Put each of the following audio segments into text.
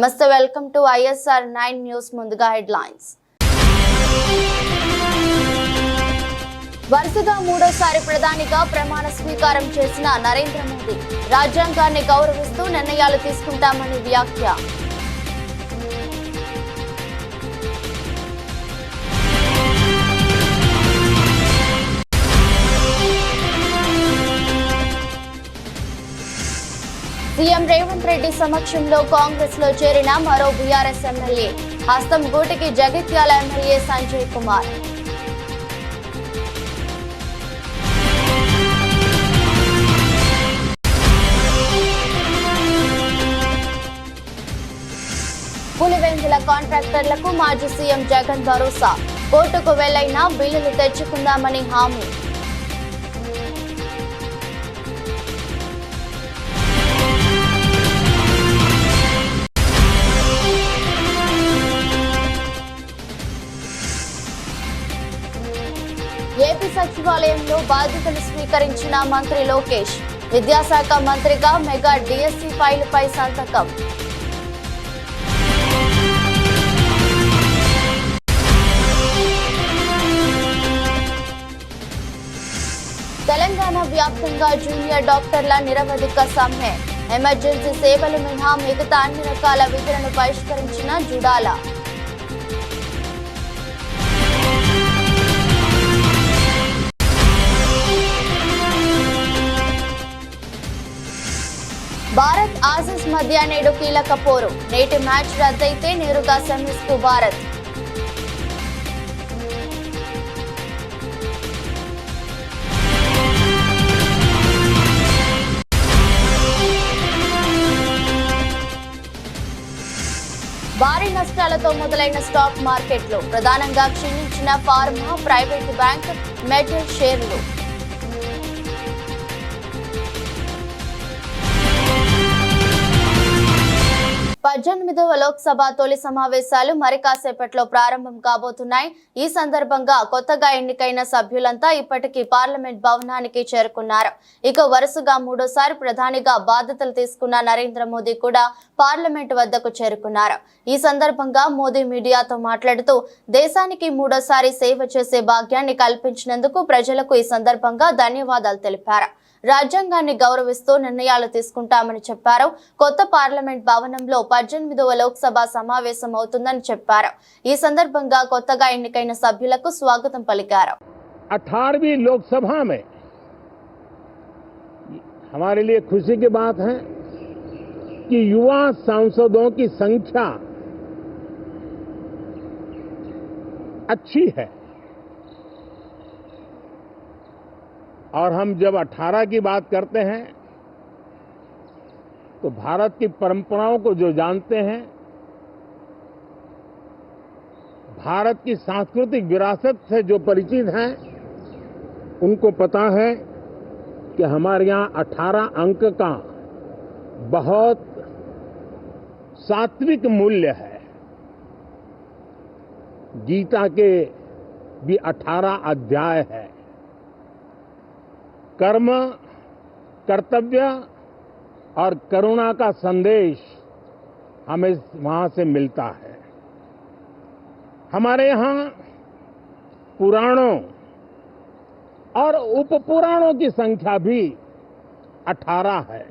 నమస్తే, welcome to ISR 9 news. ముందుగా headlines. వరుసగా మూడోసారి ప్రధానిగా ప్రమాణ స్వీకారం చేసిన నరేంద్ర మోదీ రాజ్యాంగాన్ని గౌరవిస్తూ నిర్ణయాలు తీసుకుంటామని వ్యాఖ్య. సీఎం రేవంత్ రెడ్డి సమక్షంలో కాంగ్రెస్ లో చేరిన మరో బీఆర్ఎస్ ఎమ్మెల్యే హస్తం గూటికి జగిత్యాల ఎమ్మెల్యే సంజయ్ కుమార్. పులివెందుల కాంట్రాక్టర్లకు మాజీ సీఎం జగన్ భరోసా, కోర్టుకు వెళ్లైనా బిల్లులు తెచ్చుకుందామని హామీ. ఏపీ సచివాలయంలో బాధ్యతలు స్వీకరించిన మంత్రి లోకేష్, విద్యాశాఖ మంత్రిగా మెగా డిఎస్సి ఫైలుపై సంతకం. తెలంగాణ వ్యాప్తంగా జూనియర్ డాక్టర్ల నిరవధిక సమ్మె, ఎమర్జెన్సీ సేవలు మినహా మిగతా అన్ని రకాల విధులను బహిష్కరించిన జుడాల. భారత్ ఆసీస్ మధ్య నేడు కీలక పోరు, నేటి మ్యాచ్ రద్దయితే నేరుగా సెమీస్ కు భారత్. భారీ నష్టాలతో మొదలైన స్టాక్ మార్కెట్లు, ప్రధానంగా క్షీణించిన ఫార్మా, ప్రైవేట్ బ్యాంక్, మెటల్ షేర్లు. పద్దెనిమిదవ లోక్సభ తొలి సమావేశాలు మరి కాసేపట్లో ప్రారంభం కాబోతున్నాయి. ఈ సందర్భంగా కొత్తగా ఎన్నికైన సభ్యులంతా ఇప్పటికీ పార్లమెంట్ భవనానికి చేరుకున్నారు. ఇక వరుసగా మూడోసారి ప్రధానిగా బాధ్యతలు తీసుకున్న నరేంద్ర మోదీ కూడా పార్లమెంట్ వద్దకు చేరుకున్నారు. ఈ సందర్భంగా మోదీ మీడియాతో మాట్లాడుతూ దేశానికి మూడోసారి సేవ చేసే భాగ్యాన్ని కల్పించినందుకు ప్రజలకు ఈ సందర్భంగా ధన్యవాదాలు తెలిపారు. రాజ్యాంగాన్ని గౌరవిస్తూ నిర్ణయాలు తీసుకుంటామని చెప్పారు. కొత్త పార్లమెంట్ భవనంలో 18వ లోక్సభ సమావేశం అవుతుందని చెప్పారు. ఈ సందర్భంగా కొత్తగా ఎన్నికైన సభ్యులకు స్వాగతం పలికారు. 18वीं लोकसभा में हमारे लिए खुशी की बात है कि युवा सांसदों की संख्या अच्छी है और हम जब 18 की बात करते हैं तो भारत की परंपराओं को जो जानते हैं, भारत की सांस्कृतिक विरासत से जो परिचित हैं, उनको पता है कि हमारे यहाँ 18 अंक का बहुत सात्विक मूल्य है. गीता के भी 18 अध्याय है. कर्म, कर्तव्य और करुणा का संदेश हमें वहां से मिलता है. हमारे यहाँ पुराणों और उपपुराणों की संख्या भी 18 है.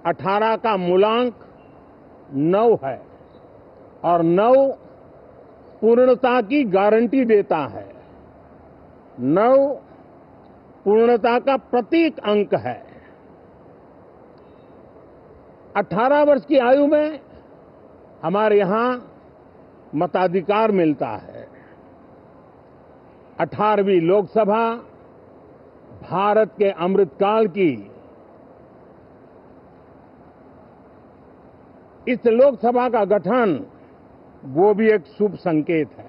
18 का मूलांक 9 है और 9 पूर्णता की गारंटी देता है. 9 पूर्णता का प्रतीक अंक है. 18 वर्ष की आयु में हमारे यहाँ मताधिकार मिलता है. 18वीं लोकसभा भारत के अमृतकाल की इस लोकसभा का गठन वो भी एक शुभ संकेत है.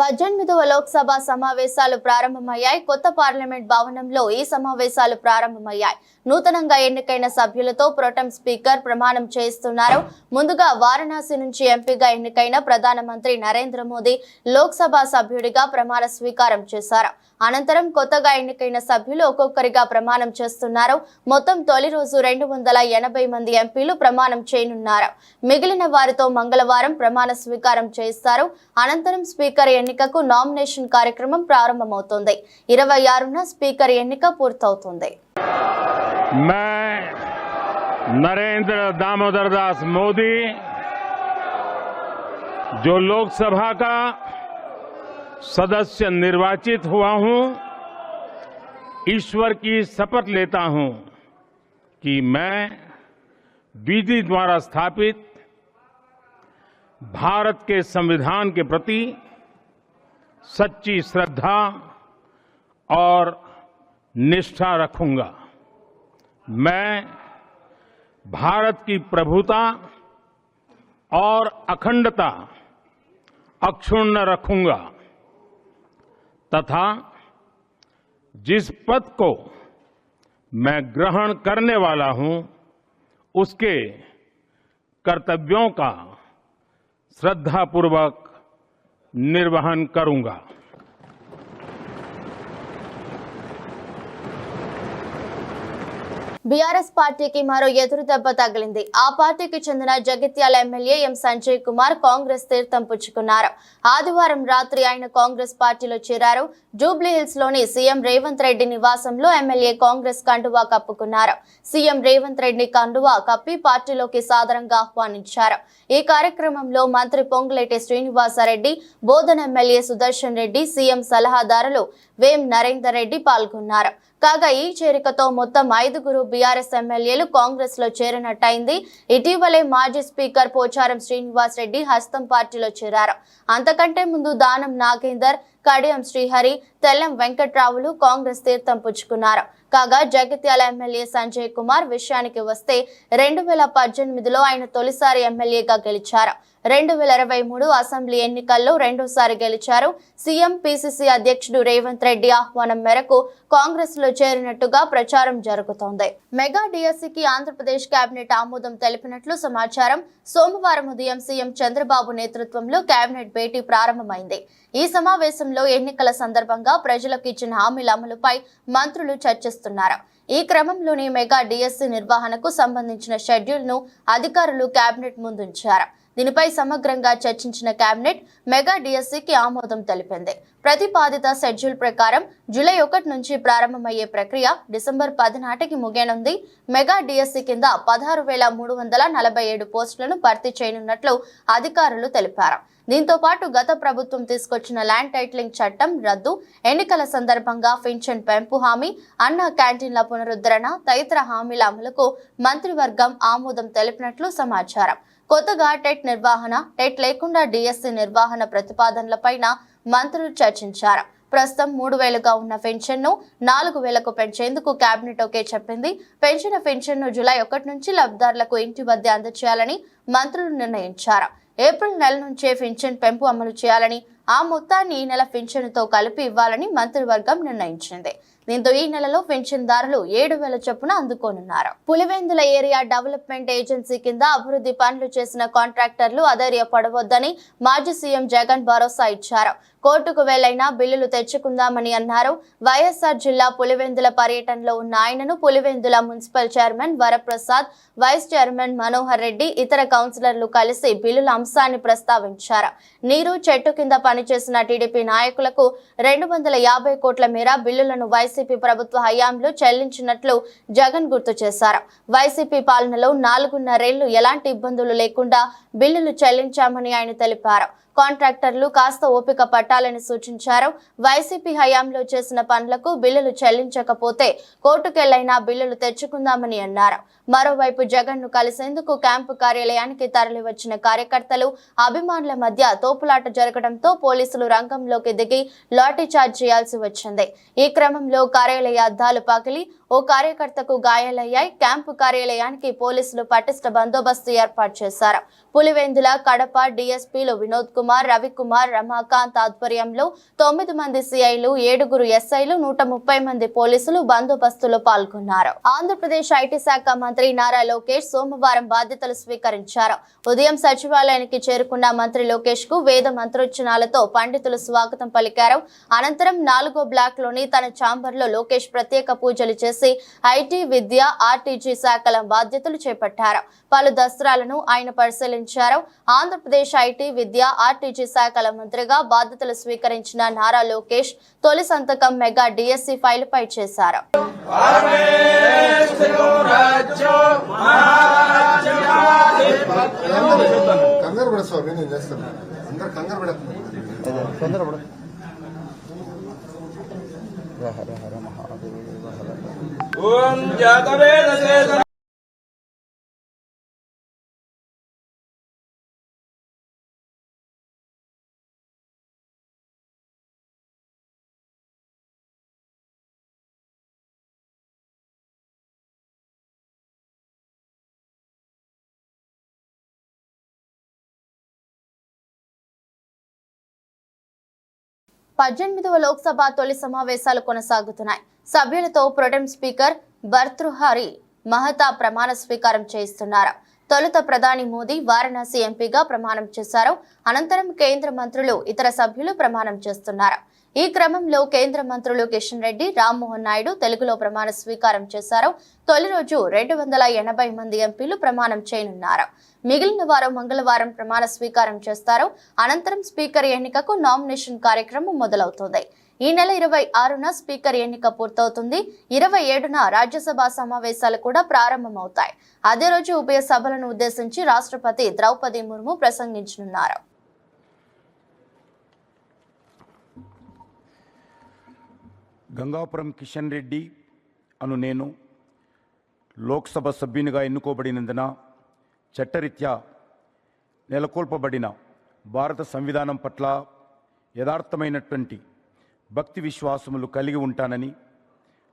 18వ లోక్సభ సమావేశాలు ప్రారంభమయ్యాయి. కొత్త పార్లమెంట్ భవనంలో ఈ సమావేశాలు ప్రారంభమయ్యాయి. నూతనంగా ఎన్నికైన సభ్యులతో ప్రోటెం స్పీకర్ ప్రమాణం చేయిస్తున్నారు. ముందుగా వారణాసి నుంచి ఎంపీగా ఎన్నికైన ప్రధానమంత్రి నరేంద్ర మోదీ లోక్సభ సభ్యుడిగా ప్రమాణ స్వీకారం చేశారు. అనంతరం కొత్తగా ఎన్నికైన సభ్యులు ఒక్కొక్కరిగా ప్రమాణం చేస్తున్నారు. మొత్తం తొలి రోజు 280 మంది ఎంపీలు ప్రమాణం చేయనున్నారు. మిగిలిన వారితో మంగళవారం ప్రమాణ స్వీకారం చేయిస్తారు. అనంతరం స్పీకర్ ఎన్నికకు నామినేషన్ కార్యక్రమం ప్రారంభమవుతుంది. 26న స్పీకర్ ఎన్నిక పూర్తవుతుంది. मैं नरेंद्र दामोदर दास मोदी जो लोकसभा का सदस्य निर्वाचित हुआ हूं, ईश्वर की शपथ लेता हूं कि मैं विधि द्वारा स्थापित भारत के संविधान के प्रति सच्ची श्रद्धा और निष्ठा रखूंगा। मैं भारत की प्रभुता और अखंडता अक्षुण्ण रखूंगा तथा जिस पद को मैं ग्रहण करने वाला हूं उसके कर्तव्यों का श्रद्धापूर्वक निर्वहन करूंगा। బీఆర్ఎస్ పార్టీకి మరో ఎదురు దెబ్బ తగిలింది. ఆ పార్టీకి చెందిన జగిత్యాల ఎమ్మెల్యే ఎం సంజయ్ కుమార్ కాంగ్రెస్ తీర్థం పుచ్చుకున్నారు. ఆదివారం రాత్రి ఆయన కాంగ్రెస్ పార్టీలో చేరారు. జూబ్లీహిల్స్ లోని సీఎం రేవంత్ రెడ్డి నివాసంలో ఎమ్మెల్యే కాంగ్రెస్ కండువా కప్పుకున్నారు. సీఎం రేవంత్ రెడ్డి కండువా కప్పి పార్టీలోకి సాదరంగా ఆహ్వానించారు. ఈ కార్యక్రమంలో మంత్రి పొంగులేటి శ్రీనివాసరెడ్డి, బోధన ఎమ్మెల్యే సుదర్శన్ రెడ్డి, సీఎం సలహాదారులు వేం నరేందర్ రెడ్డి పాల్గొన్నారు. కాగా ఈ చేరికతో మొత్తం 5గురు బీఆర్ఎస్ ఎమ్మెల్యేలు కాంగ్రెస్ లో చేరినట్టయింది. ఇటీవలే మాజీ స్పీకర్ పోచారం శ్రీనివాస్ రెడ్డి హస్తం పార్టీలో చేరారు. అంతకంటే ముందు దానం నాగేందర్, కడియం శ్రీహరి, తెల్లం వెంకట్రావులు కాంగ్రెస్ తీర్థం పుచ్చుకున్నారు. కాగా జగిత్యాల ఎమ్మెల్యే సంజయ్ కుమార్ విషయానికి వస్తే 2018లో ఆయన తొలిసారి ఎమ్మెల్యేగా గెలిచారు. 2023 అసెంబ్లీ ఎన్నికల్లో రెండోసారి గెలిచారు. సీఎం పీసీసీ అధ్యక్షుడు రేవంత్ రెడ్డి ఆహ్వానం మేరకు కాంగ్రెస్ లో చేరినట్టుగా ప్రచారం జరుగుతోంది. మెగా డిఎస్సికి ఆంధ్రప్రదేశ్ కేబినెట్ ఆమోదం తెలిపినట్లు సమాచారం. సోమవారం ఉదయం సీఎం చంద్రబాబు నేతృత్వంలో కేబినెట్ భేటీ ప్రారంభమైంది. ఈ సమావేశంలో ఎన్నికల సందర్భంగా ప్రజలకు ఇచ్చిన హామీల అమలుపై మంత్రులు చర్చిస్తున్నారు. ఈ క్రమంలోనే మెగా డిఎస్సి నిర్వహణకు సంబంధించిన షెడ్యూల్ ను అధికారులు కేబినెట్ ముందుంచారు. దీనిపై సమగ్రంగా చర్చించిన కేబినెట్ మెగా డిఎస్సికి ఆమోదం తెలిపింది. ప్రతిపాదిత షెడ్యూల్ ప్రకారం జూలై 1 నుంచి ప్రారంభమయ్యే ప్రక్రియ డిసెంబర్ 10 నాటికి ముగియనుంది. మెగా డిఎస్సి కింద 16,347 పోస్టులను భర్తీ చేయనున్నట్లు అధికారులు తెలిపారు. దీంతో పాటు గత ప్రభుత్వం తీసుకొచ్చిన ల్యాండ్ టైటిలింగ్ చట్టం రద్దు, ఎన్నికల సందర్భంగా పింఛన్ పెంపు హామీ, అన్న క్యాంటీన్ల పునరుద్ధరణ తదితర హామీల అమలుకు మంత్రివర్గం ఆమోదం తెలిపినట్లు సమాచారం. కొత్తగా టెట్ నిర్వహణ, టెట్ లేకుండా డిఎస్సి నిర్వహణ ప్రతిపాదనలపైన మంత్రులు చర్చించారు. ప్రస్తుతం 3,000గా ఉన్న పెన్షన్ను 4,000కు పెంచేందుకు కేబినెట్ ఓకే చెప్పింది. పెంచిన పెన్షన్ను జూలై 1 నుంచి లబ్ధిదారులకు ఇంటి వద్ద అందజేయాలని మంత్రులు నిర్ణయించారు. ఏప్రిల్ నెల నుంచే పెన్షన్ పెంపు అమలు చేయాలని, ఆ మొత్తాన్ని ఈ నెల పెన్షన్తో కలిపి ఇవ్వాలని మంత్రివర్గం నిర్ణయించింది. దీంతో ఈ నెలలో పెన్షన్దారులు 7,000 చొప్పున అందుకోనున్నారు. పులివెందుల ఏరియా డెవలప్మెంట్ ఏజెన్సీ కింద అభివృద్ధి పనులు చేసిన కాంట్రాక్టర్లు అధైర్యపడవద్దని మాజీ సీఎం జగన్ భరోసా ఇచ్చారు. కోర్టుకు వెళ్లైనా బిల్లులు తెచ్చుకుందామని అన్నారు. వైఎస్ఆర్ జిల్లా పులివెందుల పర్యటనలో ఉన్న ఆయనను Pulivendula municipal chairman Varaprasad, vice chairman Manohar Reddy, ఇతర కౌన్సిలర్లు కలిసి బిల్లుల అంశాన్ని ప్రస్తావించారు. నీరు చెట్టు కింద పనిచేసిన టీడీపీ నాయకులకు 250 కోట్ల మేర బిల్లులను వైసీపీ ప్రభుత్వ హయాంలో చెల్లించినట్లు జగన్ గుర్తు చేశారు. వైసీపీ పాలనలో 4.5 ఏళ్లు ఎలాంటి ఇబ్బందులు లేకుండా బిల్లులు చెల్లించామని ఆయన తెలిపారు. కాంట్రాక్టర్లు కాస్త ఓపిక పట్టాలని సూచించారు. వైసీపీ హయాంలో చేసిన పనులకు బిల్లులు చెల్లించకపోతే కోర్టుకెళ్లైనా బిల్లులు తెచ్చుకుందామని అన్నారు. మరోవైపు జగన్ ను కలిసేందుకు క్యాంపు కార్యాలయానికి తరలివచ్చిన కార్యకర్తలు, అభిమానుల మధ్య తోపులాట జరగడంతో పోలీసులు రంగంలోకి దిగి లాఠీ చార్జ్ చేయాల్సి వచ్చింది. ఈ క్రమంలో కార్యాలయ అద్దాలు పగిలి ఓ కార్యకర్తకు గాయాలయ్యాయి. క్యాంపు కార్యాలయానికి పోలీసులు పటిష్ట బందోబస్తు ఏర్పాటు చేశారు. పులివెందుల, కడప డీఎస్పీలు వినోద్ కుమార్, రవికుమార్, రమాకాంత్ ఆధ్వర్యంలో 9 మంది సిఐలు, 7 ఎస్ఐలు, 130 మంది పోలీసులు బందోబస్తులో పాల్గొన్నారు. ఆంధ్రప్రదేశ్ ఐటీ శాఖ మంత్రి నారా లోకేష్ సోమవారం బాధ్యతలు స్వీకరించారు. ఉదయం సచివాలయానికి చేరుకున్న మంత్రి లోకేష్ కు వేద మంత్రోచ్చరణలతో పండితులు స్వాగతం పలికారు. అనంతరం 4వ బ్లాక్ లోని తన ఛాంబర్ లో లోకేష్ ప్రత్యేక పూజలు చేసి ఐటీ, విద్య, ఆర్టీజీ శాఖల బాధ్యతలు చేపట్టారు. పలు దస్త్రాలను ఆయన పరిశీలించారు. ఆంధ్రప్రదేశ్ ఐటీ, విద్య, ఆర్టీజీ శాఖల మంత్రిగా బాధ్యతలు స్వీకరించిన నారా లోకేష్ తొలి సంతకం మెగా డిఎస్సి ఫైలుపై చేశారు. ఓం జాతవేద పద్దెనిమిదవ లోక్సభ తొలి సమావేశాలు కొనసాగుతున్నాయి. సభ్యులతో ప్రొటెం స్పీకర్ భర్తృహరి మహతా ప్రమాణ స్వీకారం చేయిస్తున్నారు. తొలుత ప్రధాని మోదీ వారణాసి ఎంపీగా ప్రమాణం చేశారు. అనంతరం కేంద్ర మంత్రులు, ఇతర సభ్యులు ప్రమాణం చేస్తున్నారు. ఈ క్రమంలో కేంద్ర మంత్రులు కిషన్ రెడ్డి, రామ్మోహన్ నాయుడు తెలుగులో ప్రమాణ స్వీకారం చేశారు. తొలి రోజు 280 మంది ఎంపీలు ప్రమాణం చేయనున్నారు. మిగిలిన వారు మంగళవారం ప్రమాణ స్వీకారం చేస్తారు. అనంతరం స్పీకర్ ఎన్నికకు నామినేషన్ కార్యక్రమం మొదలవుతుంది. ఈ నెల 26న స్పీకర్ ఎన్నిక పూర్తవుతుంది. 27న రాజ్యసభ సమావేశాలు కూడా ప్రారంభమవుతాయి. అదే రోజు ఉభయ సభలను ఉద్దేశించి రాష్ట్రపతి ద్రౌపది ముర్ము ప్రసంగించనున్నారు. గంగాపురం కిషన్ రెడ్డి అను నేను లోక్సభ సభ్యునిగా ఎన్నుకోబడినందున చట్టరీత్యా నెలకొల్పబడిన భారత సంవిధానం పట్ల యథార్థమైనటువంటి భక్తి విశ్వాసములు కలిగి ఉంటానని,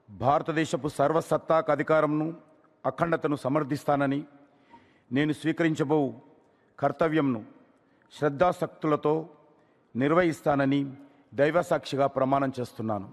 భారతదేశపు సర్వసత్తాక అధికారంను, అఖండతను సమర్థిస్తానని, నేను స్వీకరించబో కర్తవ్యంను శ్రద్ధాశక్తులతో నిర్వహిస్తానని దైవసాక్షిగా ప్రమాణం చేస్తున్నాను.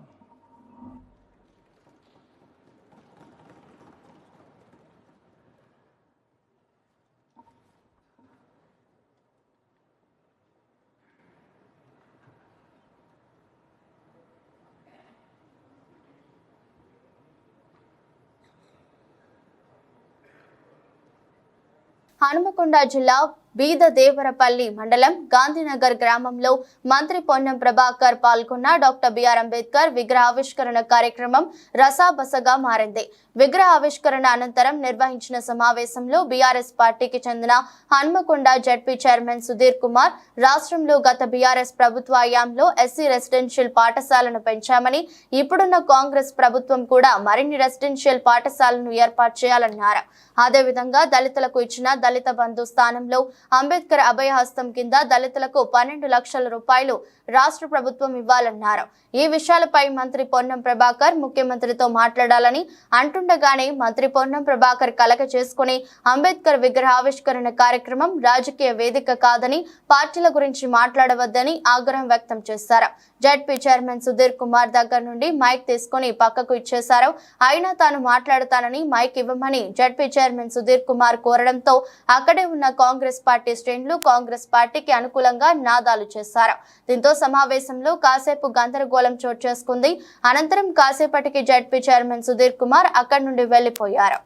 హనుమకొండ జిల్లా బీదదేవరపల్లి మండలం గాంధీనగర్ గ్రామంలో మంత్రి పొన్నం ప్రభాకర్ పాల్గొన్న డాక్టర్ బిఆర్ అంబేద్కర్ విగ్రహావిష్కరణ కార్యక్రమం రసాబసగా మారింది. విగ్రహావిష్కరణ అనంతరం నిర్వహించిన సమావేశంలో బీఆర్ఎస్ పార్టీకి చెందిన హనుమకొండ జడ్పీ చైర్మన్ సుధీర్ కుమార్ రాష్ట్రంలో గత బీఆర్ఎస్ ప్రభుత్వ హయాంలో ఎస్సీ రెసిడెన్షియల్ పాఠశాలను పెంచామని, ఇప్పుడున్న కాంగ్రెస్ ప్రభుత్వం కూడా మరిన్ని రెసిడెన్షియల్ పాఠశాలను ఏర్పాటు చేయాలన్నారు. అదేవిధంగా దళితులకు ఇచ్చిన దళిత బంధు స్థానంలో అంబేద్కర్ అభయహస్తం కింద దళితులకు 12 లక్షల రూపాయలు రాష్ట్ర ప్రభుత్వం ఇవ్వాలన్నారు. ఈ విషయాలపై మంత్రి పొన్నం ప్రభాకర్ ముఖ్యమంత్రితో మాట్లాడాలని అంటుండగానే మంత్రి పొన్నం ప్రభాకర్ కలక చేసుకుని అంబేద్కర్ విగ్రహావిష్కరణ కార్యక్రమం రాజకీయ వేదిక కాదని, పార్టీల గురించి మాట్లాడవద్దని ఆగ్రహం వ్యక్తం చేశారు. జడ్పీ చైర్మన్ సుధీర్ కుమార్ దగ్గర నుండి మైక్ తీసుకుని పక్కకు ఇచ్చేశారు. అయినా తాను మాట్లాడతానని మైక్ ఇవ్వమని జడ్పీ చైర్మన్ సుధీర్ కుమార్ కోరడంతో అక్కడే ఉన్న కాంగ్రెస్ పార్టీ శ్రేణులు కాంగ్రెస్ పార్టీకి అనుకూలంగా నినాదాలు చేశారు. దీంతో సమావేశంలో కాసేపు గందరగోళం చోటు చేసుకుంది. అనంతరం కాసేపటికి జడ్పీ చైర్మన్ సుధీర్ కుమార్ అక్కడి నుండి వెళ్లిపోయారు.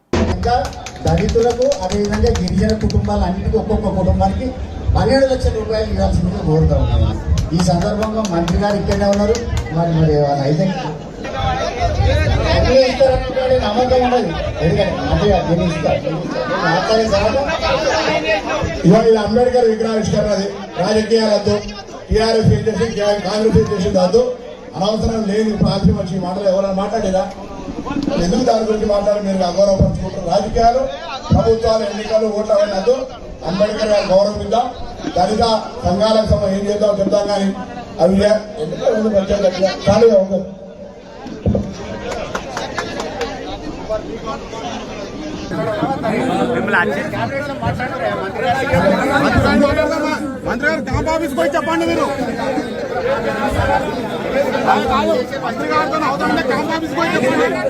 దళితులకు అదేవిధంగా గిరిజన కుటుంబాలన్నిటికీ ఒక్కొక్క కుటుంబానికి 12 లక్షల రూపాయలు ఇవ్వాల్సిందిగా కోరుతా ఉన్నాను. ఈ సందర్భంగా మంత్రి గారు ఇక్కడే ఉన్నారు. మరి వాళ్ళు అయితే నమ్మకం ఉండదు. ఎందుకంటే ఇవాళ అంబేద్కర్ విగ్రహావిష్కరణ రాజకీయాలతో టీఆర్ఎస్ ఏం చేసి కాంగ్రెస్ ఏం చేసింది కాదు, అనవసరం లేని పార్టీ వచ్చి మాటలు ఎవరైనా మాట్లాడేదా? ఎందుకు దాని గురించి మాట్లాడి మీరు అగౌరవపరుచుకుంటారు? రాజకీయాలు, ప్రభుత్వాలు, ఎన్నికలు, ఓట్లు అవన్నద్దు. అంబేద్కర్ గారు గౌరవిద్దాం. దళిత సంఘాలకు ఏం చేద్దాం చెప్తాం, కానీ అవి ఎందుకు ఖాళీగా ఉండదు. మంత్రి గారు క్యాంప్ ఆఫీస్కి పోయి చెప్పండి మీరు. మంత్రి గారితో అవుతుంటే క్యాంప్ ఆఫీస్కి పోయి చెప్పండి.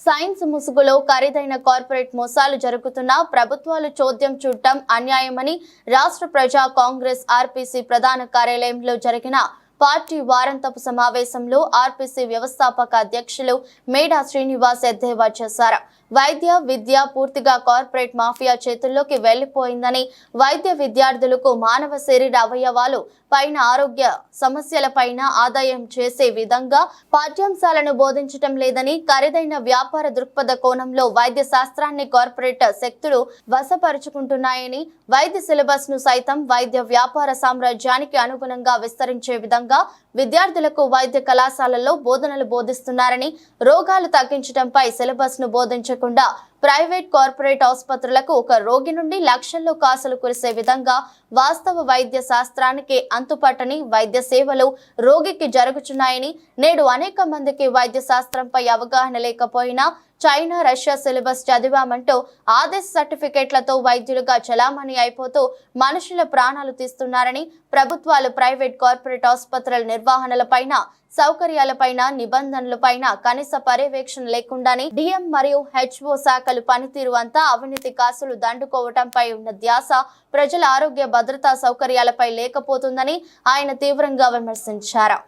సైన్స్ ముసుగులో ఖరీదైన కార్పొరేట్ మోసాలు జరుగుతున్నా ప్రభుత్వాలు చోద్యం చూడటం అన్యాయమని రాష్ట్ర ప్రజా కాంగ్రెస్ ఆర్పీసీ ప్రధాన కార్యాలయంలో జరిగిన పార్టీ వారాంతపు సమావేశంలో ఆర్పీసీ వ్యవస్థాపక అధ్యక్షులు మేడా శ్రీనివాస్ ఎద్దేవా చేశారు. వైద్య విద్య పూర్తిగా కార్పొరేట్ మాఫియా చేతుల్లోకి వెళ్లిపోయిందని, వైద్య విద్యార్థులకు మానవ శరీర అవయవాలు పైన ఆరోగ్య సమస్యలపైన ఆదాయం చేసే విధంగా పాఠ్యాంశాలను బోధించటం లేదని, ఖరీదైన వ్యాపార దృక్పథ కోణంలో వైద్య శాస్త్రాన్ని కార్పొరేట్ శక్తులు వశపరుచుకుంటున్నాయని, వైద్య సిలబస్ ను సైతం వైద్య వ్యాపార సామ్రాజ్యానికి అనుగుణంగా విస్తరించే విధంగా విద్యార్థులకు వైద్య కళాశాలల్లో బోధనలు బోధిస్తున్నారని, రోగాలు తగ్గించడంపై సిలబస్ ను బోధించకుండా ప్రైవేట్ కార్పొరేట్ ఆసుపత్రులకు ఒక రోగి నుండి లక్షల్లో కాసులు కురిసే విధంగా వాస్తవ వైద్య శాస్త్రానికి అంతుపట్టని వైద్య సేవలు రోగికి జరుగుతున్నాయని, నేడు అనేక మందికి వైద్య శాస్త్రంపై అవగాహన లేకపోయినా చైనా రష్యా సిలబస్ చదివామంటూ ఆదేశ సర్టిఫికెట్లతో వైద్యులుగా చలామణి అయిపోతూ మనుషుల ప్రాణాలు తీస్తున్నారని, ప్రభుత్వాలు ప్రైవేట్ కార్పొరేట్ ఆసుపత్రుల నిర్వహణలపైన సౌకర్యాలపైన నిబంధనలపైన కనీస పర్యవేక్షణ లేకుండానే డిఎం మరియు హెచ్ఓ శాఖలు పనితీరు అంతా అవినీతి కాసులు దండుకోవటంపై ఉన్న ధ్యాస ప్రజల ఆరోగ్య భద్రతా సౌకర్యాలపై లేకపోతుందని ఆయన తీవ్రంగా విమర్శించారు.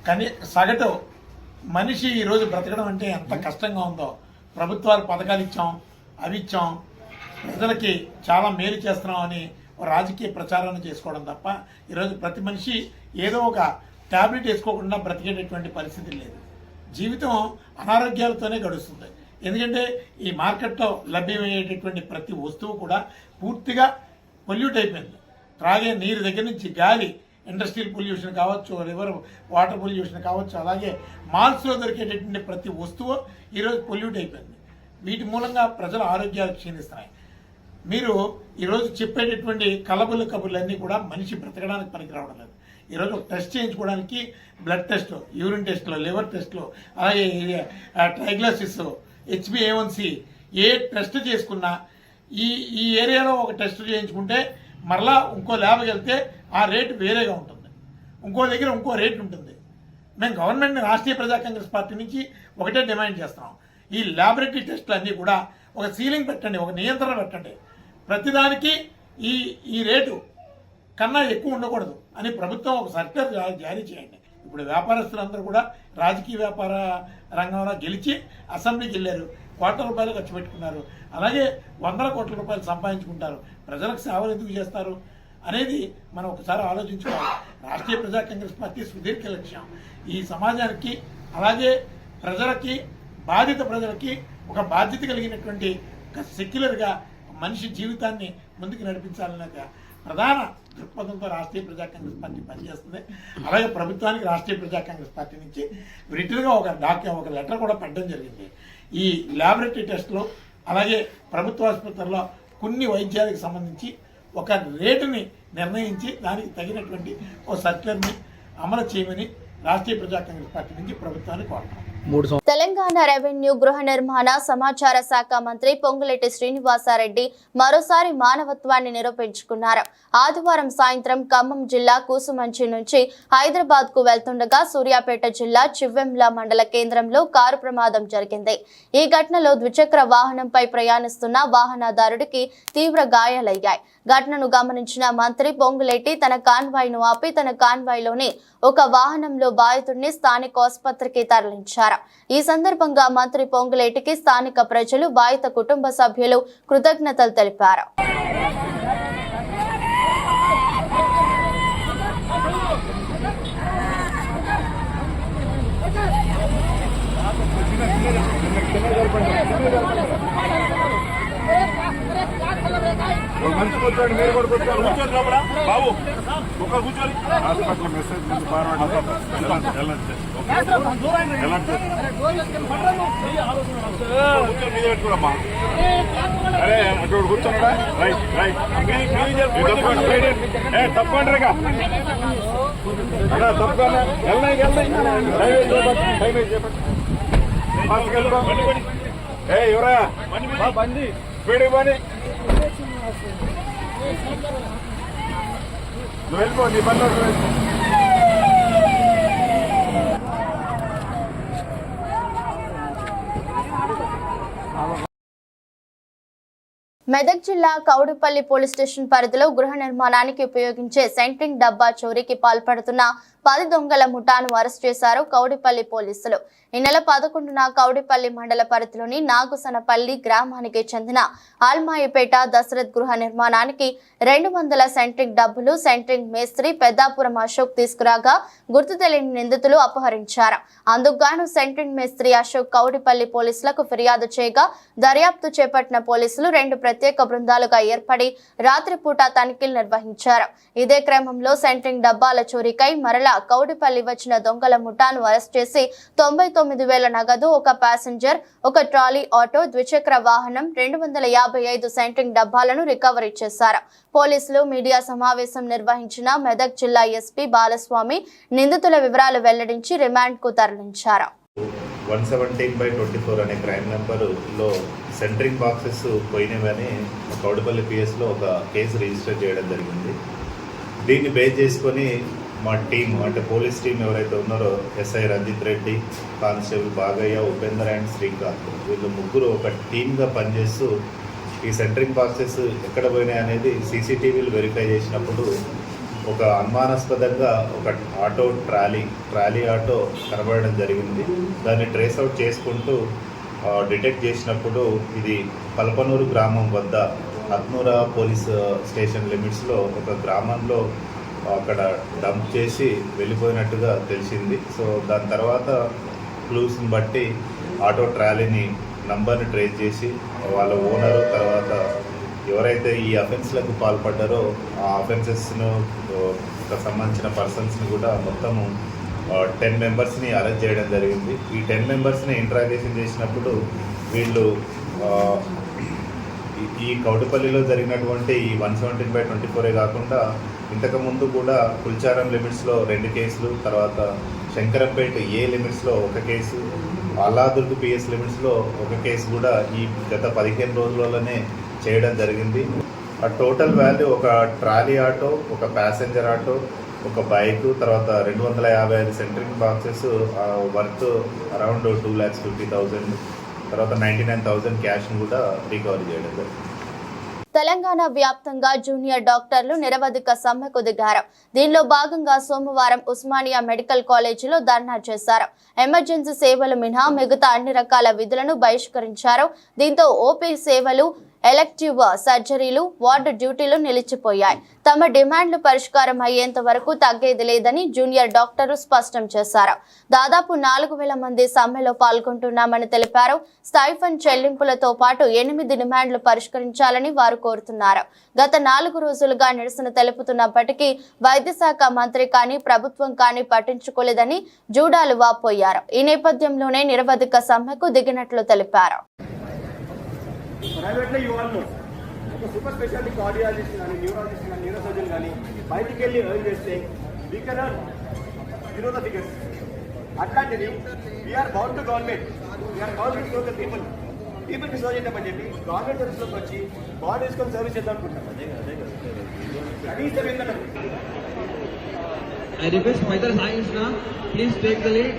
కానీ సగటు మనిషి ఈరోజు బ్రతకడం అంటే ఎంత కష్టంగా ఉందో, ప్రభుత్వాలు పథకాలు ఇచ్చాం, అవి ఇచ్చాం, ప్రజలకి చాలా మేలు చేస్తున్నాం అని రాజకీయ ప్రచారాన్ని చేసుకోవడం తప్ప ఈరోజు ప్రతి మనిషి ఏదో ఒక ట్యాబ్లెట్ వేసుకోకుండా బ్రతికేటటువంటి పరిస్థితి లేదు. జీవితం అనారోగ్యాలతోనే గడుస్తుంది. ఎందుకంటే ఈ మార్కెట్లో లభ్యమయ్యేటటువంటి ప్రతి వస్తువు కూడా పూర్తిగా పొల్యూట్ అయిపోయింది. త్రాగే నీరు దగ్గర నుంచి గాలి, ఇండస్ట్రియల్ పొల్యూషన్ కావచ్చు, రివర్ వాటర్ పొల్యూషన్ కావచ్చు, అలాగే మాల్స్లో దొరికేటటువంటి ప్రతి వస్తువు ఈరోజు పొల్యూట్ అయిపోయింది. వీటి మూలంగా ప్రజల ఆరోగ్యాలు క్షీణిస్తున్నాయి. మీరు ఈరోజు చెప్పేటటువంటి కలబుల కబుర్లన్నీ కూడా మనిషి బ్రతకడానికి పనికి రావడం లేదు. ఈరోజు ఒక టెస్ట్ చేయించుకోవడానికి బ్లడ్ టెస్ట్, యూరిన్ టెస్ట్లో, లివర్ టెస్ట్లో, అలాగే ట్రైగ్లైసిస్, HbA1c ఏ టెస్ట్ చేసుకున్నా ఈ ఏరియాలో ఒక టెస్ట్ చేయించుకుంటే మరలా ఇంకో ల్యాబ్కి వెళ్తే ఆ రేటు వేరేగా ఉంటుంది, ఇంకో దగ్గర ఇంకో రేటు ఉంటుంది. మేము గవర్నమెంట్ని రాష్ట్రీయ ప్రజా కాంగ్రెస్ పార్టీ నుంచి ఒకటే డిమాండ్ చేస్తున్నాం. ఈ ల్యాబొరేటరీ టెస్టులు అన్నీ కూడా ఒక సీలింగ్ పెట్టండి, ఒక నియంత్రణ పెట్టండి. ప్రతిదానికి ఈ రేటు కన్నా ఎక్కువ ఉండకూడదు అని ప్రభుత్వం ఒక సర్క్యులర్ జారీ చేయండి. ఇప్పుడు వ్యాపారస్తులందరూ కూడా రాజకీయ వ్యాపార రంగంలో గెలిచి అసెంబ్లీకి వెళ్ళారు, కోట్ల రూపాయలు ఖర్చు పెట్టుకున్నారు, అలాగే వందల కోట్ల రూపాయలు సంపాదించుకుంటారు. ప్రజలకు సేవలు ఎందుకు చేస్తారు అనేది మనం ఒకసారి ఆలోచించుకోవాలి. రాష్ట్రీయ ప్రజా కాంగ్రెస్ పార్టీ సుదీర్ఘ లక్ష్యం ఈ సమాజానికి, అలాగే ప్రజలకి, బాధిత ప్రజలకి ఒక బాధ్యత కలిగినటువంటి ఒక సెక్యులర్గా మనిషి జీవితాన్ని ముందుకు నడిపించాలనే ప్రధాన దృక్పథంతో రాష్ట్రీయ ప్రజా కాంగ్రెస్ పార్టీ పనిచేస్తుంది. అలాగే ప్రభుత్వానికి రాష్ట్రీయ ప్రజా కాంగ్రెస్ పార్టీ నుంచి రిటర్న్గా ఒక లెటర్ కూడా పెట్టడం జరిగింది. ఈ ల్యాబొరేటరీ టెస్టులు, అలాగే ప్రభుత్వ ఆసుపత్రుల్లో కొన్ని వైద్యాలకు సంబంధించి ఒక రేటుని నిర్ణయించి దానికి తగినటువంటి ఒక సర్క్యులర్ని అమలు చేయమని రాష్ట్రీయ ప్రజా కాంగ్రెస్ పార్టీ నుంచి ప్రభుత్వాన్ని కోరుతాం. తెలంగాణ రెవెన్యూ, గృహ నిర్మాణ, సమాచార శాఖ మంత్రి పొంగులేటి శ్రీనివాసారెడ్డి మరోసారి మానవత్వాన్ని నిరూపించుకున్నారు. ఆదివారం సాయంత్రం ఖమ్మం జిల్లా కూసుమంచి నుంచి హైదరాబాద్ కు వెళ్తుండగా సూర్యాపేట జిల్లా చివ్వెంల మండల కేంద్రంలో కారు ప్రమాదం జరిగింది. ఈ ఘటనలో ద్విచక్ర వాహనంపై ప్రయాణిస్తున్న వాహనదారుడికి తీవ్ర గాయాలయ్యాయి. ఘటనను గమనించిన మంత్రి పొంగులేటి తన కాన్వాయ్ను ఆపి తన కాన్వాయ్లోని ఒక వాహనంలో బాధితుడిని స్థానిక ఆసుపత్రికి తరలించారు. ఈ సందర్భంగా మంత్రి పొంగులేటికి స్థానిక ప్రజలు, బాధిత కుటుంబ సభ్యులు కృతజ్ఞతలు తెలిపారు. మంచి కూర్చోండి, మీరు కూడా కూర్చోండి. కూర్చోండి లోపల బాబు, ఒక కూర్చోండి. హాస్పిటల్ మెసేజ్ నుంచి కూర్చొని మీద పెట్టుకోమ్మా. అరే అటు కూర్చోండి. రైట్ రైట్ తప్పండి రేగా తప్పకుండా వెళ్ళండి. మెదక్ జిల్లా కౌడిపల్లి పోలీస్ స్టేషన్ పరిధిలో గృహ నిర్మాణానికి ఉపయోగించే సెంట్రింగ్ డబ్బా చోరీకి పాల్పడుతున్న 10 దొంగల ముఠాను అరెస్ట్ చేశారు కౌడిపల్లి పోలీసులు. ఈ నెల 11న కౌడిపల్లి మండల పరిధిలోని నాగుసనపల్లి గ్రామానికి చెందిన ఆల్మాయిపేట దశరథ్ గృహ నిర్మాణానికి 200 సెంట్రింగ్ డబ్బులు సెంట్రింగ్ మేస్త్రి పెద్దాపురం అశోక్ తీసుకురాగా గుర్తు తెలియని నిందితులు అపహరించారు. అందుకుగాను సెంట్రింగ్ మేస్త్రి అశోక్ కౌడిపల్లి పోలీసులకు ఫిర్యాదు చేయగా దర్యాప్తు చేపట్టిన పోలీసులు 2 ప్రత్యేక బృందాలుగా ఏర్పడి రాత్రిపూట తనిఖీలు నిర్వహించారు. ఇదే క్రమంలో సెంట్రింగ్ డబ్బాల చోరీకై మరలా కౌడిపల్లి వచ్చిన దొంగల ముఠాను అరెస్ట్ చేసి 99,000 నగదు, ఒక ప్యాసింజర్, ఒక ట్రాలీ ఆటో, ద్విచక్ర వాహనం, 255 సెంట్రింగ్ డబ్బాలను రికవరీ చేశారు. పోలీసులు మీడియా సమావేశం నిర్వహించిన మెదక్ జిల్లా ఎస్పీ బాలస్వామి నిందితుల వివరాలు వెల్లడించి రిమాండ్ కు తరలించారు. 117/24 అనే క్రైమ్ నెంబర్లో సెంట్రింగ్ బాక్సెస్ పోయినవని కౌడిపల్లి పిఎస్లో ఒక కేసు రిజిస్టర్ చేయడం జరిగింది. దీన్ని బేస్ చేసుకొని మా టీం అంటే పోలీస్ టీం ఎవరైతే ఉన్నారో SI Ranjith Reddy, constable Bagayya, Upender and Srikanth, వీళ్ళు ముగ్గురు ఒక టీమ్గా పనిచేస్తూ ఈ సెంట్రింగ్ బాక్సెస్ ఎక్కడ పోయినాయి అనేది సీసీటీవీలు వెరిఫై చేసినప్పుడు ఒక అనుమానాస్పదంగా ఒక ఆటో ట్రాలీ ఆటో కనబడడం జరిగింది. దాన్ని ట్రేస్ అవుట్ చేసుకుంటూ డిటెక్ట్ చేసినప్పుడు ఇది పల్పనూరు గ్రామం వద్ద అత్నూర పోలీస్ స్టేషన్ లిమిట్స్లో ఒక గ్రామంలో అక్కడ డంప్ చేసి వెళ్ళిపోయినట్టుగా తెలిసింది. సో దాని తర్వాత క్లూస్ని బట్టి ఆటో ట్రాలీని నంబర్ని ట్రేస్ చేసి వాళ్ళ ఓనరు, తర్వాత ఎవరైతే ఈ అఫెన్స్లకు పాల్పడ్డారో ఆ అఫెన్సెస్ను సంబంధించిన పర్సన్స్ని కూడా మొత్తము 10 మెంబర్స్ని అరెస్ట్ చేయడం జరిగింది. ఈ 10 మెంబర్స్ని ఇంట్రాగేషన్ చేసినప్పుడు వీళ్ళు ఈ కౌడిపల్లిలో జరిగినటువంటి ఈ 117/24 కాకుండా ఇంతకుముందు కూడా కుల్చారం లిమిట్స్లో 2 కేసులు, తర్వాత శంకరంపేట ఏ లిమిట్స్లో 1 కేసు, అల్లాదుర్గ్ పిఎస్ లిమిట్స్లో 1 కేసు కూడా ఈ గత 15 రోజుల్లోనే చేయడం జరిగింది. ఆ టోటల్ వాల్యూ ఒక ట్రాలీ ఆటో, ఒక ప్యాసింజర్ ఆటో, ఒక బైక్, తర్వాత 255 సెంట్రింగ్ బాక్సెస్ వర్త్ అరౌండ్ 2,50,000, తర్వాత 99,000 క్యాష్ను కూడా రికవరీ చేయడం జరిగింది. తెలంగాణ వ్యాప్తంగా జూనియర్ డాక్టర్లు నిరవధిక సమ్మెకు దిగారు. దీనిలో భాగంగా సోమవారం ఉస్మానియా మెడికల్ కాలేజీలో ధర్నా చేశారు. ఎమర్జెన్సీ సేవలు మినహా మిగతా అన్ని రకాల విధులను బహిష్కరించారు. దీంతో ఓపీ సేవలు, ఎలెక్టివ్ సర్జరీలు, వార్డు డ్యూటీలు నిలిచిపోయాయి. తమ డిమాండ్లు పరిష్కారం అయ్యేంత వరకు తగ్గేది లేదని జూనియర్ డాక్టర్లు స్పష్టం చేశారు. దాదాపు 4,000 మంది సమ్మెలో పాల్గొంటున్నామని తెలిపారు. స్టైఫండ్ చెల్లింపులతో పాటు 8 డిమాండ్లు పరిష్కరించాలని వారు కోరుతున్నారు. గత 4 రోజులుగా నిరసన తెలుపుతున్నప్పటికీ వైద్య శాఖ మంత్రి కానీ ప్రభుత్వం కానీ పట్టించుకోలేదని జూడాలు వాపోయారు. ఈ నేపథ్యంలోనే నిరవధిక సమ్మెకు దిగినట్లు తెలిపారు. ప్రైవేట్లో ఇవ్వాలి ఒక సూపర్ స్పెషాలిటీ కార్డియాలజిస్ట్ కానీ, న్యూరాలజిస్ట్ కానీ, న్యూరో సర్జన్ కానీ బయటికి వెళ్ళి ఎర్న్ చేస్తే we can earn the figures. అట్లాంటిది we are bound to government, we are bound to the పీపుల్కి సర్వ్ చేద్దామని చెప్పి గవర్నమెంట్ సర్వీస్లోకి వచ్చి బాడీ తీసుకొని సర్వీస్ చేద్దాం అనుకుంటాం. కనీసం ఏంటంటే ఐ రిక్వెస్ట్ మైదర్ సాయించిన ప్లీజ్ టేక్ ద లీడ్.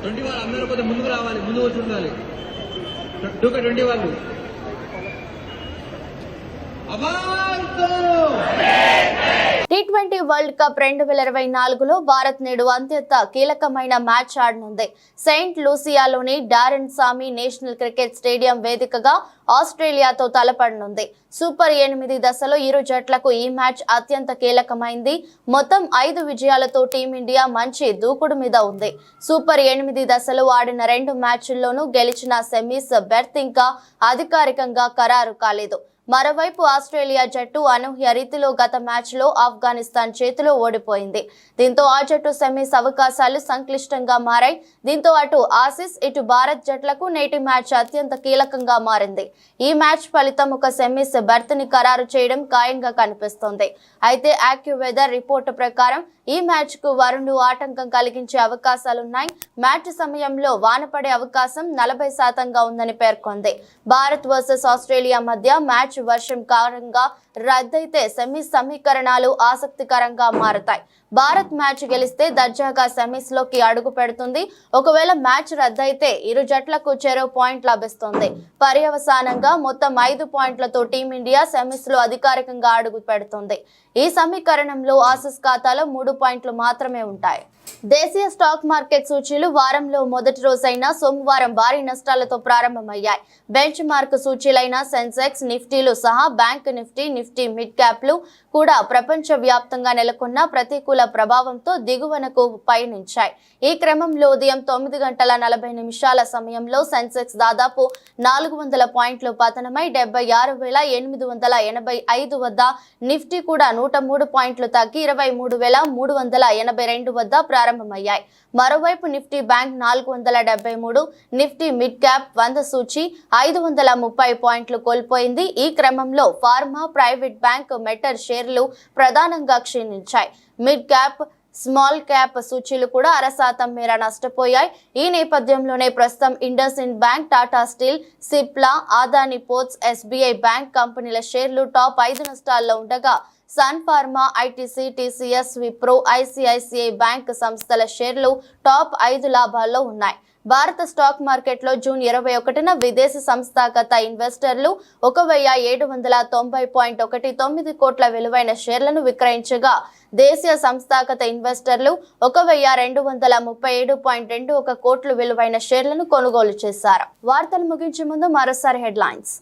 20 వాళ్ళు అందరూ కొద్దిగా ముందుకు రావాలి, ముందు వచ్చి ఉండాలి. 20 వాళ్ళు T20 వరల్డ్ కప్ 2024లో భారత్ నేడు అత్యంత కీలకమైన మ్యాచ్ ఆడనుంది. సెయింట్ లూసియాలోని డారెన్ సామి నేషనల్ క్రికెట్ స్టేడియం వేదికగా ఆస్ట్రేలియాతో తలపడనుంది. సూపర్ 8 దశలో ఇరు జట్లకు ఈ మ్యాచ్ అత్యంత కీలకమైంది. మొత్తం 5 విజయాలతో టీమిండియా మంచి దూకుడు మీద ఉంది. సూపర్ 8 దశలో ఆడిన 2 మ్యాచ్ల్లోనూ గెలిచిన సెమీస్ బెర్త్ ఇంకా అధికారికంగా ఖరారు కాలేదు. మరోవైపు ఆస్ట్రేలియా జట్టు అనూహ్య రీతిలో గత మ్యాచ్లో ఆఫ్ఘనిస్తాన్ చేతిలో ఓడిపోయింది. దీంతో ఆ జట్టు సెమీస్ అవకాశాలు సంక్లిష్టంగా మారాయి. దీంతో అటు ఆసీస్ ఇటు భారత్ జట్లకు నేటి మ్యాచ్ అత్యంత కీలకంగా మారింది. ఈ మ్యాచ్ ఫలితం ఒక సెమీస్ బెర్త్ ని ఖరారు చేయడం ఖాయంగా కనిపిస్తోంది. అయితే యాక్యువెదర్ రిపోర్టు ప్రకారం ఈ మ్యాచ్ కు వరుణుడు ఆటంకం కలిగించే అవకాశాలున్నాయి. మ్యాచ్ సమయంలో వాన పడే అవకాశం 40% ఉందని పేర్కొంది. భారత్ వర్సెస్ ఆస్ట్రేలియా మధ్య మ్యాచ్ వర్షం కారణంగా రద్దయితే సెమీస్ సమీకరణాలు ఆసక్తికరంగా మారతాయి. భారత్ మ్యాచ్ గెలిస్తే దర్జాగా సెమీస్ లోకి అడుగు పెడుతుంది. ఒకవేళ మ్యాచ్ రద్దయితే ఇరు జట్లకు చెరో పాయింట్ లభిస్తుంది. పర్యవసానంగా మొత్తం 5 పాయింట్లతో టీమిండియా సెమీస్ లో అధికారికంగా అడుగు పెడుతుంది. ఈ సమీకరణంలో ఆసీస్ ఖాతాలో 3 పాయింట్లు మాత్రమే ఉంటాయి. దేశీయ స్టాక్ మార్కెట్ సూచీలు వారంలో మొదటి రోజైన సోమవారం భారీ నష్టాలతో ప్రారంభమయ్యాయి. బెంచ్ మార్క్ సూచీలైన సెన్సెక్స్, నిఫ్టీలు సహా బ్యాంక్ నిఫ్టీ మిడ్ క్యాప్లు కూడా ప్రపంచ వ్యాప్తంగా నెలకొన్న ప్రతికూల ప్రభావంతో దిగువనకు పయనించాయి. ఈ క్రమంలో ఉదయం 9:40 సమయంలో సెన్సెక్స్ దాదాపు 400 పాయింట్లు పతనమై 76,885 వద్ద, నిఫ్టీ కూడా 103 పాయింట్లు తగ్గి 23,382 వద్ద ప్రారంభమయ్యాయి. మరోవైపు Nifty bank 473, Nifty mid cap 100 సూచీ 530 పాయింట్లు కోల్పోయింది. ఈ క్రమంలో ఫార్మా, ప్రైవేట్ బ్యాంక్, మెటర్ షేర్లు ప్రధానంగా క్షీణించాయి. మిడ్ క్యాప్, స్మాల్ క్యాప్ సూచీలు కూడా 0.5% మేర నష్టపోయాయి. ఈ నేపథ్యంలోనే ప్రస్తుతం IndusInd bank, Tata steel, Cipla, Adani ports, SBI bank కంపెనీల షేర్లు టాప్ 5 నష్టాల్లో ఉండగా Sun Pharma, ITC, TCS, Wipro, ICICI bank సంస్థల షేర్లు టాప్ 5 లాభాల్లో ఉన్నాయి. భారత స్టాక్ మార్కెట్లో జూన్ 21న విదేశీ సంస్థాగత ఇన్వెస్టర్లు 1,790.19 కోట్ల విలువైన షేర్లను విక్రయించగా, దేశీయ సంస్థాగత ఇన్వెస్టర్లు 1,237.21 కోట్ల విలువైన షేర్లను కొనుగోలు చేశారు. వార్తలు ముగించే ముందు మరోసారి హెడ్లైన్స్.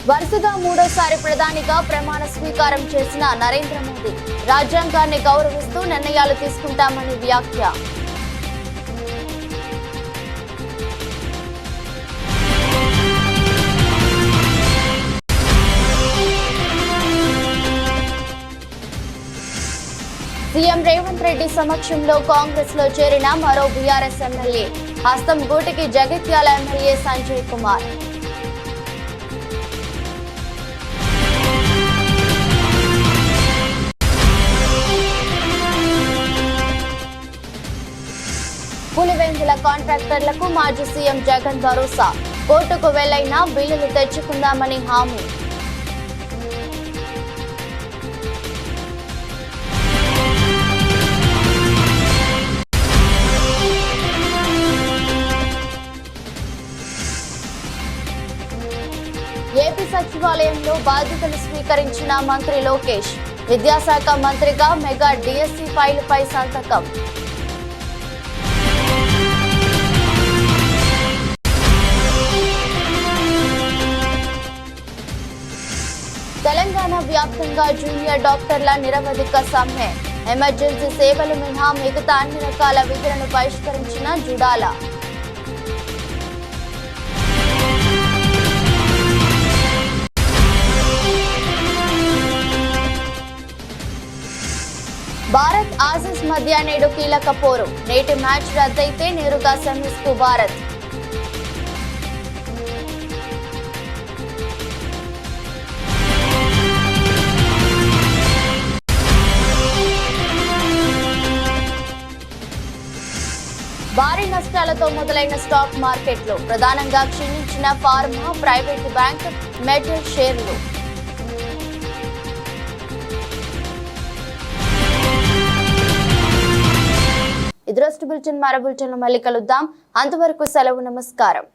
వరుసగా 3వ ప్రధానిగా ప్రమాణ స్వీకారం చేసిన నరేంద్ర మోదీ రాజ్యాంగాన్ని గౌరవిస్తూ నిర్ణయాలు తీసుకుంటామని వ్యాఖ్య. సీఎం రేవంత్ రెడ్డి సమక్షంలో కాంగ్రెస్ లో చేరిన మరో బీఆర్ఎస్ ఎమ్మెల్యే. హస్తం గూటికి జగిత్యాల ఎమ్మెల్యే సంజయ్ కుమార్. పులివెందుల కాంట్రాక్టర్లకు మాజీ సీఎం జగన్ భరోసా. కోర్టుకు వెళ్లైనా బిల్లులు తెచ్చుకుందామని హామీ. ఏపీ సచివాలయంలో బాధ్యతలు స్వీకరించిన మంత్రి లోకేష్. విద్యాశాఖ మంత్రిగా మెగా డిఎస్సి ఫైలుపై సంతకం. తెలంగాణ వ్యాప్తంగా జూనియర్ డాక్టర్ల నిరవధిక సమ్మె. ఎమర్జెన్సీ సేవలు మినహా మిగతా అన్ని రకాల విధులను బహిష్కరించిన జుడాల. భారత్ ఆసీస్ మధ్య నేడు కీలక పోరు. నేటి మ్యాచ్ రద్దయితే నేరుగా సెమీస్ కు భారత్. భారీ నష్టాలతో మొదలైన స్టాక్ మార్కెట్లో ప్రధానంగా క్షీణించిన ఫార్మా, ప్రైవేట్ బ్యాంక్, మెటల్ షేర్లు. ఇది రోజు బులెటిన్. మరో బులెటిన్లో మళ్ళీ కలుద్దాం. అంతవరకు సెలవు. నమస్కారం.